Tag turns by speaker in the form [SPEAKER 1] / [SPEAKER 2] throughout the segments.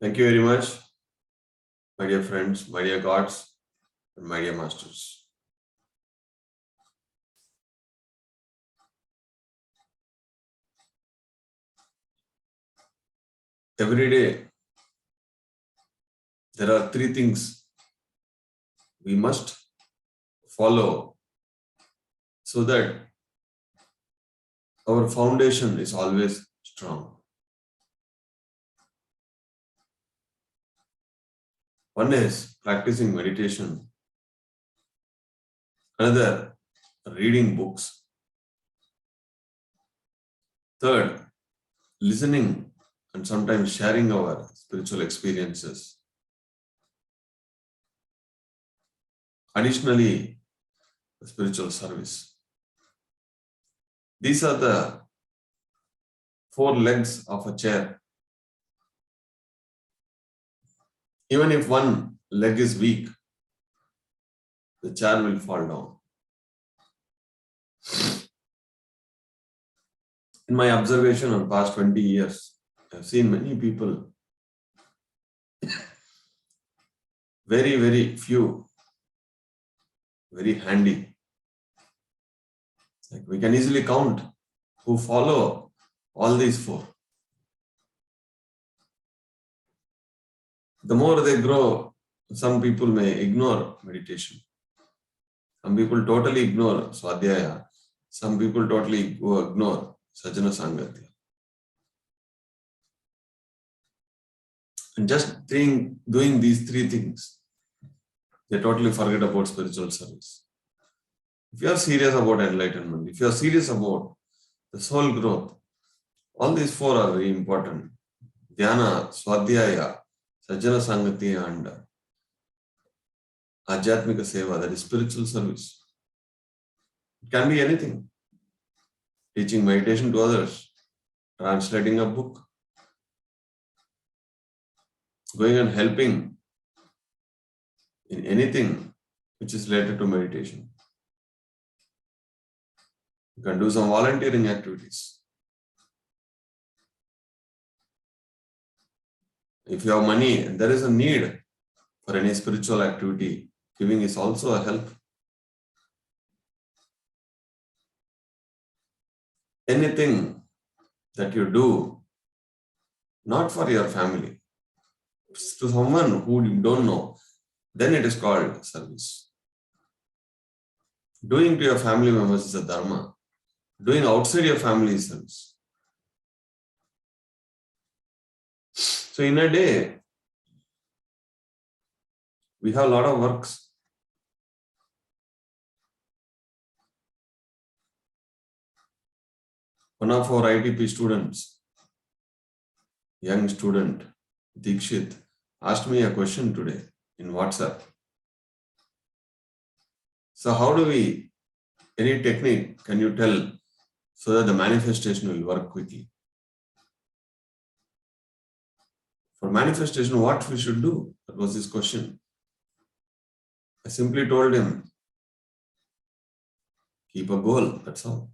[SPEAKER 1] Thank you very much, my dear friends, my dear gods, and my dear masters. Every day, there are three things we must follow so that our foundation is always strong. One is practicing meditation, another, reading books, third, listening and sometimes sharing our spiritual experiences. Additionally, spiritual service. These are the four legs of a chair. Even if one leg is weak, the chair will fall down. In my observation of past 20 years, I've seen many people, very, very few, very handy. Like we can easily count who follow all these four. The more they grow, some people may ignore meditation. Some people totally ignore Swadhyaya. Some people totally ignore Sajjana Sangatya. And just doing these three things, they totally forget about spiritual service. If you are serious about enlightenment, if you are serious about the soul growth, all these four are very important. Dhyana, Swadhyaya, Sajjana Sangatya, and Ajyatmika Seva, that is spiritual service. It can be anything. Teaching meditation to others, translating a book, going and helping in anything which is related to meditation. You can do some volunteering activities. If you have money and there is a need for any spiritual activity, giving is also a help. Anything that you do, not for your family, to someone who you don't know, then it is called service. Doing to your family members is a dharma. Doing outside your family is service. So in a day, we have a lot of works. One of our ITP students, young student, Dikshit, asked me a question today in WhatsApp. So how do we, any technique can you tell so that the manifestation will work quickly? For manifestation, what we should do? That was his question. I simply told him, keep a goal, that's all.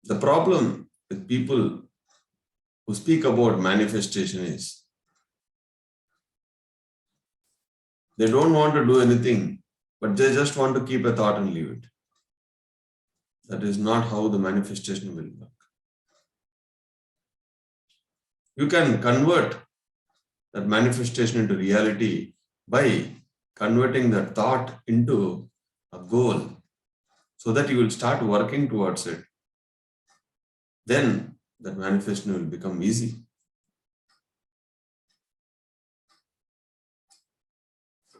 [SPEAKER 1] The problem with people who speak about manifestation is they don't want to do anything, but they just want to keep a thought and leave it. That is not how the manifestation will work. You can convert that manifestation into reality by converting that thought into a goal so that you will start working towards it. Then that manifestation will become easy.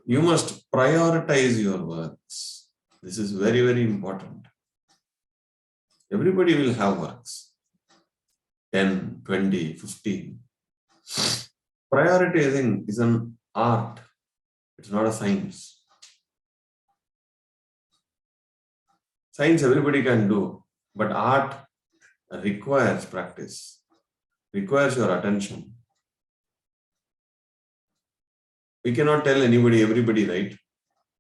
[SPEAKER 1] You must prioritize your works. This is very, very important. Everybody will have works. 10, 20, 15. Prioritizing is an art. It's not a science. Science everybody can do, but art requires practice, requires your attention. We cannot tell everybody, right?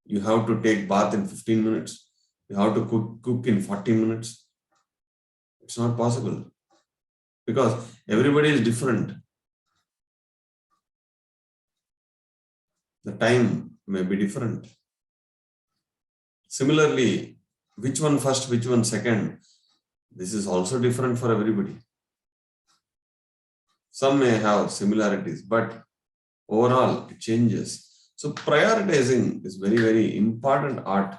[SPEAKER 1] You have to take bath in 15 minutes. You have to cook in 40 minutes. It's not possible because everybody is different. the time may be different. Similarly, which one first, which one second, this is also different for everybody. Some may have similarities, but overall it changes. So prioritizing is very, very important art.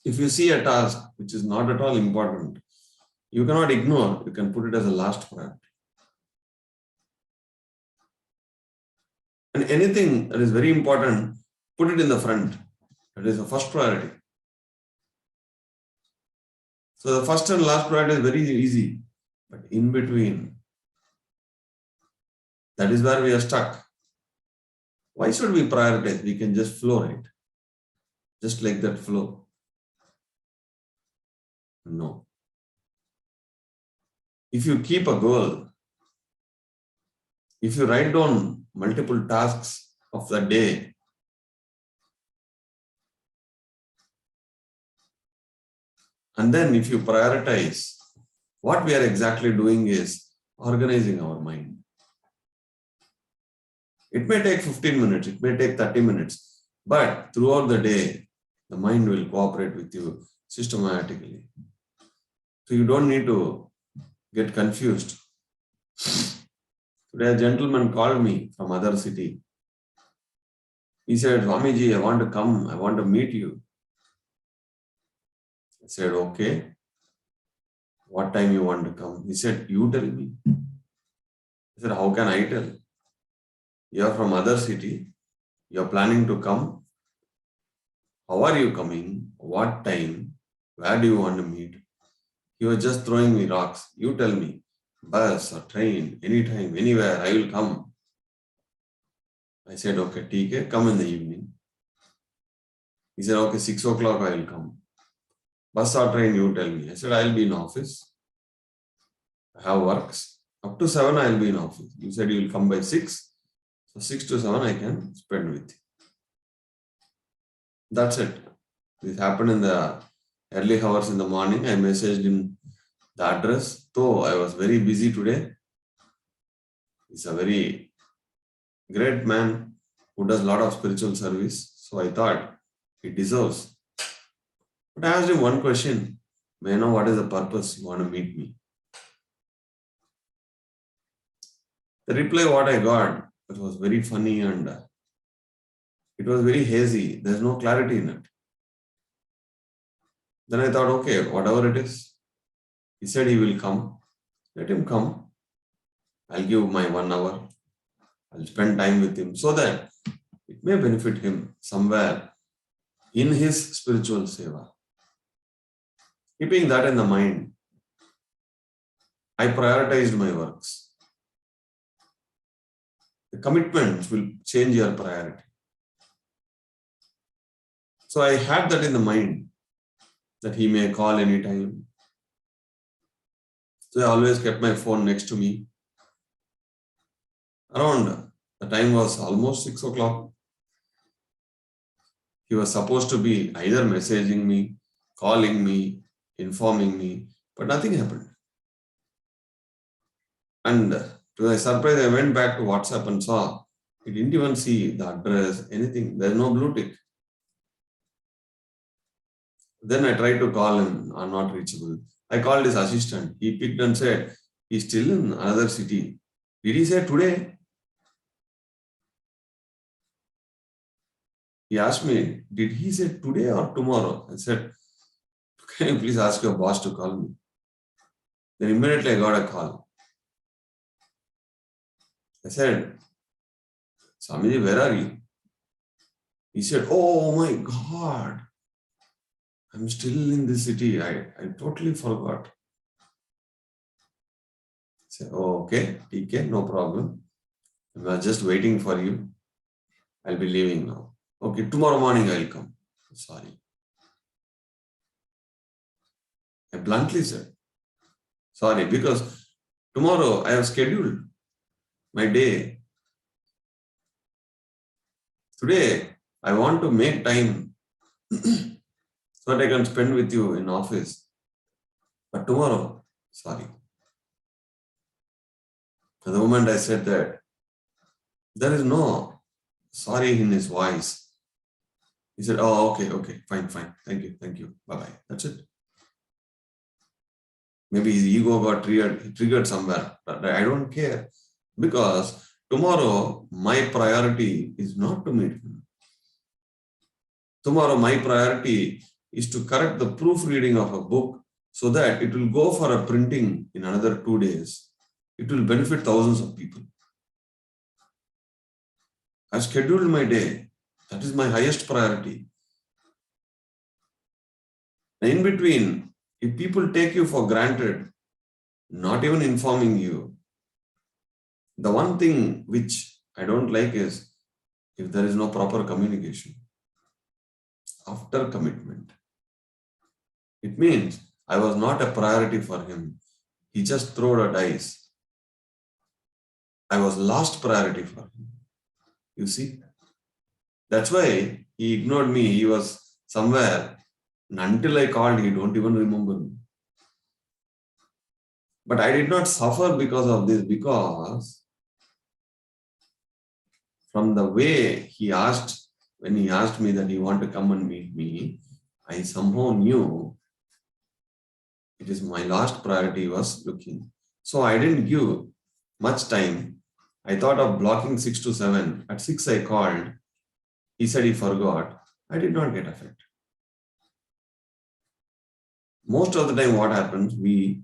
[SPEAKER 1] If you see a task which is not at all important, you cannot ignore, you can put it as a last priority. And anything that is very important, put it in the front. That is the first priority. So the first and last priority is very easy, but in between, that is where we are stuck. Why should we prioritize? We can just flow, right? Just like that flow. No. If you keep a goal, if you write down multiple tasks of the day, and then if you prioritize, what we are exactly doing is organizing our mind. It may take 15 minutes, it may take 30 minutes, but throughout the day, the mind will cooperate with you systematically. So you don't need to get confused. Today a gentleman called me from other city. He said, Swamiji, I want to come, I want to meet you. I said, okay. What time you want to come? He said, you tell me. I said, how can I tell? You are from other city. You are planning to come. How are you coming? What time? Where do you want to meet? He was just throwing me rocks. You tell me. Bus or train, anytime, anywhere, I will come. I said, okay, TK, come in the evening. He said, okay, 6 o'clock I will come. Bus or train, you tell me. I said, I will be in office. I have works. Up to 7, I will be in office. You said you will come by 6. So 6 to 7, I can spend with you. That's it. This happened in the early hours in the morning. I messaged him the address. Though I was very busy today. He's a very great man who does a lot of spiritual service. So I thought he deserves. But I asked him one question. May I know what is the purpose you want to meet me? The reply what I got, it was very funny and it was very hazy. There's no clarity in it. Then I thought, okay, whatever it is. He said he will come. Let him come. I'll give my 1 hour. I'll spend time with him so that it may benefit him somewhere in his spiritual seva. Keeping that in the mind, I prioritized my works. The commitments will change your priority. So I had that in the mind that he may call anytime. So I always kept my phone next to me. Around the time was almost 6 o'clock. He was supposed to be either messaging me, calling me, informing me, but nothing happened. And to my surprise, I went back to WhatsApp and saw he didn't even see the address, anything. There's no blue tick. Then I tried to call him, not reachable. I called his assistant. He picked and said, he's still in another city. Did he say today? He asked me, did he say today or tomorrow? I said, can you please ask your boss to call me? Then immediately I got a call. I said, Swamiji, where are you? He said, oh my God, I'm still in this city. I totally forgot. I said, oh, okay, TK, no problem. I was just waiting for you. I'll be leaving now. Okay, tomorrow morning I'll come. Sorry. I bluntly said, sorry, because tomorrow I have scheduled my day. Today, I want to make time so that I can spend with you in office. But tomorrow, sorry. At the moment I said that, There is no sorry in his voice. He said, oh, okay, fine. Thank you. Bye-bye. That's it. Maybe his ego got triggered somewhere. But I don't care. Because tomorrow, my priority is not to meet him. Tomorrow, my priority is to correct the proofreading of a book so that it will go for a printing in another 2 days. It will benefit thousands of people. I've scheduled my day. That is my highest priority. In between, if people take you for granted, not even informing you, the one thing which I don't like is if there is no proper communication after commitment. It means I was not a priority for him. He just threw a dice. I was last priority for him. You see? That's why he ignored me. He was somewhere. And until I called, he don't even remember me. But I did not suffer because of this, because from the way he asked, when he asked me that he wanted to come and meet me, I somehow knew it is my last priority was looking. So I didn't give much time. I thought of blocking 6 to 7. At 6 I called. He said he forgot. I did not get affected. Most of the time what happens, we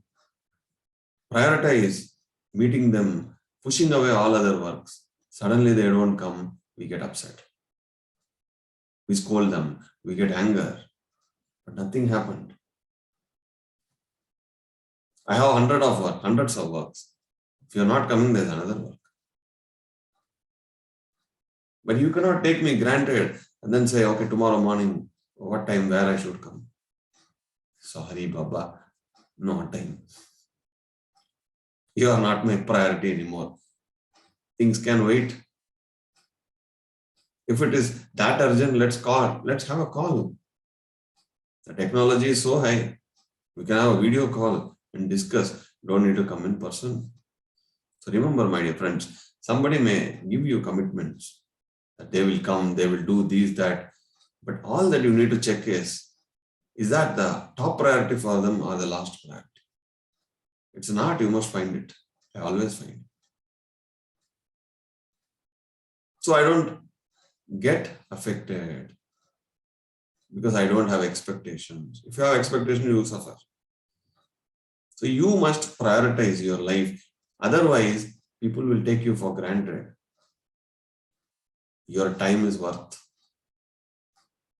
[SPEAKER 1] prioritize meeting them, pushing away all other works. Suddenly they don't come, we get upset. We scold them, we get anger, but nothing happened. I have hundreds of works. If you're not coming, there's another work. But you cannot take me granted and then say, okay, tomorrow morning, what time, where I should come. Sorry, Baba, no time. You are not my priority anymore. Things can wait. If it is that urgent, let's have a call. The technology is so high. We can have a video call and discuss. Don't need to come in person. So remember, my dear friends, somebody may give you commitments that they will come, they will do this, that. But all that you need to check is that the top priority for them or the last priority? It's not, you must find it. I always find it. So I don't get affected because I don't have expectations. If you have expectations, you will suffer. So you must prioritize your life. Otherwise, people will take you for granted. Your time is worth.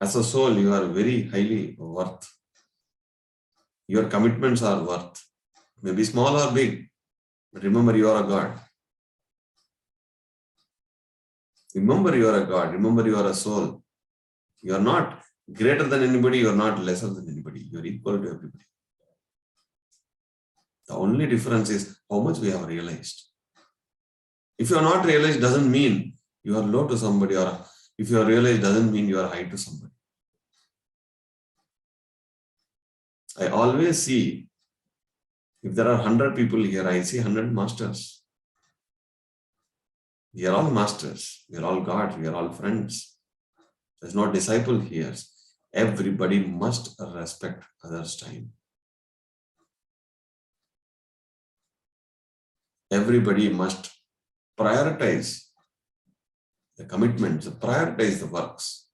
[SPEAKER 1] As a soul, you are very highly worth. Your commitments are worth. Maybe small or big, but remember you are a God. Remember you are a God. Remember you are a soul. You are not greater than anybody. You are not lesser than anybody. You are equal to everybody. The only difference is how much we have realized. If you are not realized, doesn't mean you are low to somebody, or if you are realized, doesn't mean you are high to somebody. I always see, if there are 100 people here, I see 100 masters. We are all masters. We are all gods. We are all friends. There's no disciple here. Everybody must respect others' time. Everybody must prioritize the commitments, prioritize the works.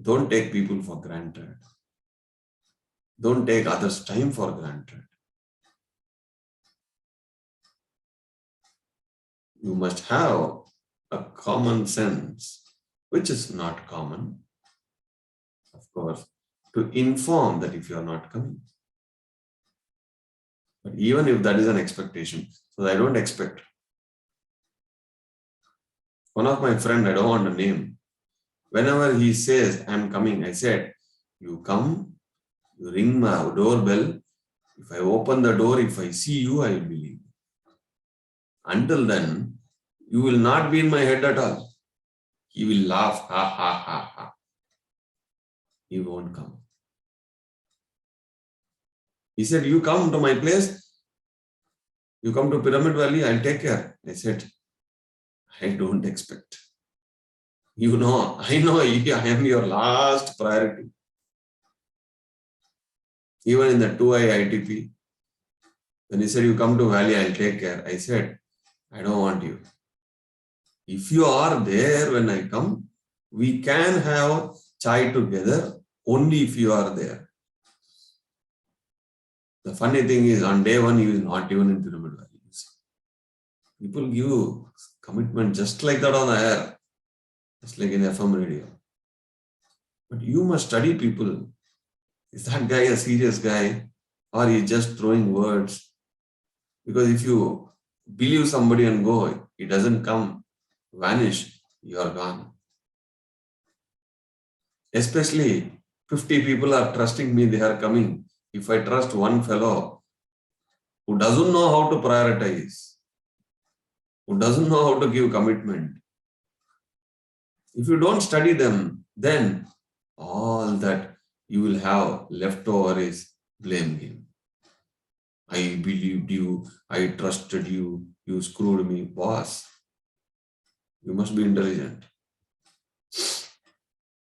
[SPEAKER 1] Don't take people for granted. Don't take others' time for granted. You must have a common sense, which is not common, of course, to inform that if you are not coming. But even if that is an expectation, so I don't expect. One of my friends, I don't want to name, whenever he says, I'm coming, I said, you come, you ring my doorbell. If I open the door, if I see you, I will believe. Until then, you will not be in my head at all. He will laugh, ha, ha, ha, ha. He won't come. He said, you come to my place, you come to Pyramid Valley, I'll take care. I said, I don't expect. I know I am your last priority. Even in the 2I ITP, when he said, you come to Valley, I'll take care. I said, I don't want you. If you are there when I come, we can have chai together only if you are there. The funny thing is, on day one, he is not even in Pyramid Valley. People give commitment just like that on the air, just like in FM radio. But you must study people. Is that guy a serious guy, or he just throwing words? Because if you believe somebody and go, he doesn't come, vanish, you are gone. Especially 50 people are trusting me, they are coming. If I trust one fellow who doesn't know how to prioritize, who doesn't know how to give commitment, if you don't study them, then all that you will have left over is blame game. I believed you, I trusted you, you screwed me. Boss, you must be intelligent.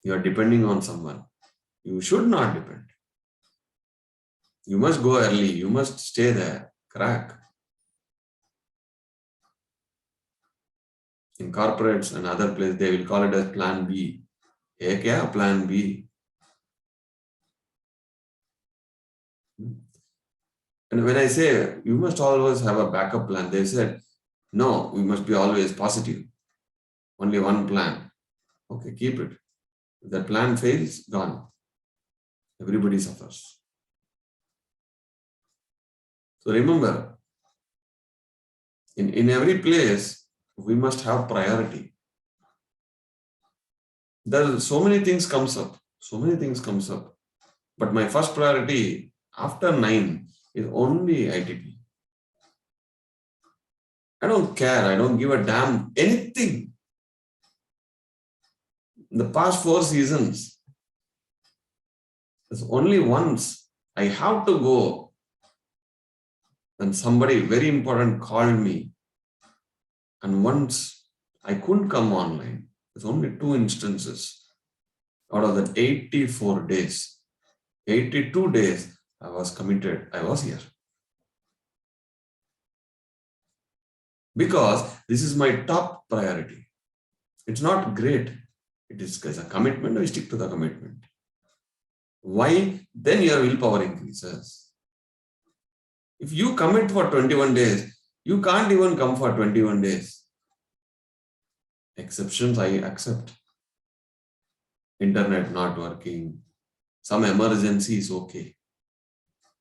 [SPEAKER 1] You are depending on someone. You should not depend. You must go early, you must stay there, crack. In corporates and other places, they will call it as plan B. Hey, kya plan B? And when I say you must always have a backup plan, they said, no, we must be always positive. Only one plan. Okay, keep it. If that plan fails, gone. Everybody suffers. So remember, in every place, we must have priority. There are so many things comes up. But my first priority after 9 is only ITP. I don't care. I don't give a damn anything. In the past 4 seasons, there's only once I have to go when somebody very important called me, and once I couldn't come online. There's only 2 instances out of the 84 days. 82 days I was committed. I was here. Because this is my top priority. It's not great. It is a commitment. I stick to the commitment. Why? Then your willpower increases. If you commit for 21 days, you can't even come for 21 days. Exceptions I accept. Internet not working. Some emergency is okay.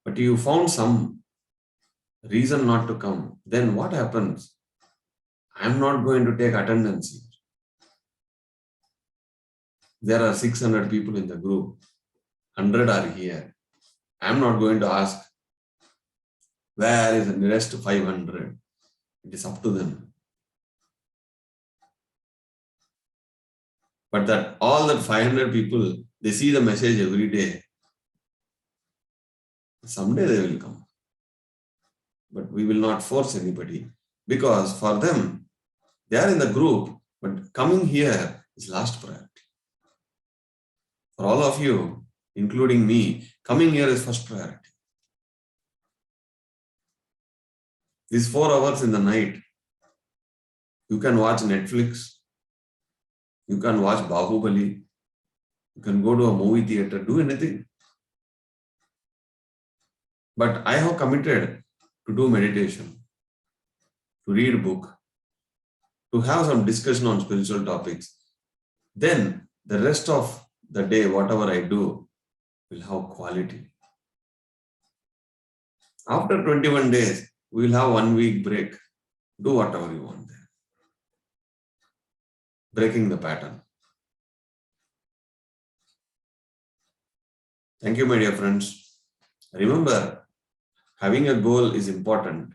[SPEAKER 1] But you found some reason not to come. Then what happens? I'm not going to take attendance here. There are 600 people in the group. 100 are here. I'm not going to ask, where is the rest 500? It is up to them. But that all that 500 people, they see the message every day. Someday they will come. But we will not force anybody, because for them, they are in the group, but coming here is last priority. For all of you, including me, coming here is first priority. These 4 hours in the night, you can watch Netflix, you can watch Bahubali, you can go to a movie theater, do anything. But I have committed to do meditation, to read a book, to have some discussion on spiritual topics. Then the rest of the day, whatever I do, will have quality. After 21 days, we will have 1 week break. Do whatever you want there. Breaking the pattern. Thank you, my dear friends. Remember, having a goal is important.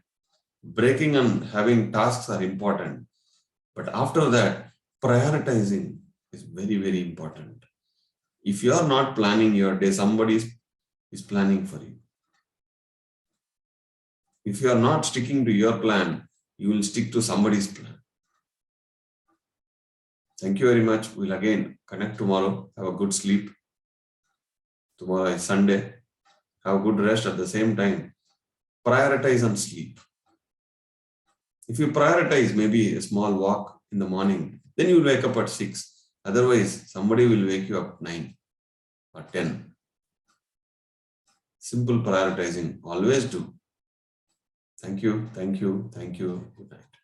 [SPEAKER 1] Breaking and having tasks are important. But after that, prioritizing is very, very important. If you are not planning your day, somebody is planning for you. If you are not sticking to your plan, you will stick to somebody's plan. Thank you very much. We'll again connect tomorrow. Have a good sleep. Tomorrow is Sunday. Have a good rest at the same time. Prioritize on sleep. If you prioritize maybe a small walk in the morning, then you'll wake up at 6. Otherwise, somebody will wake you up at 9 or 10. Simple prioritizing. Always do. Thank you. Thank you. Thank you. Good night.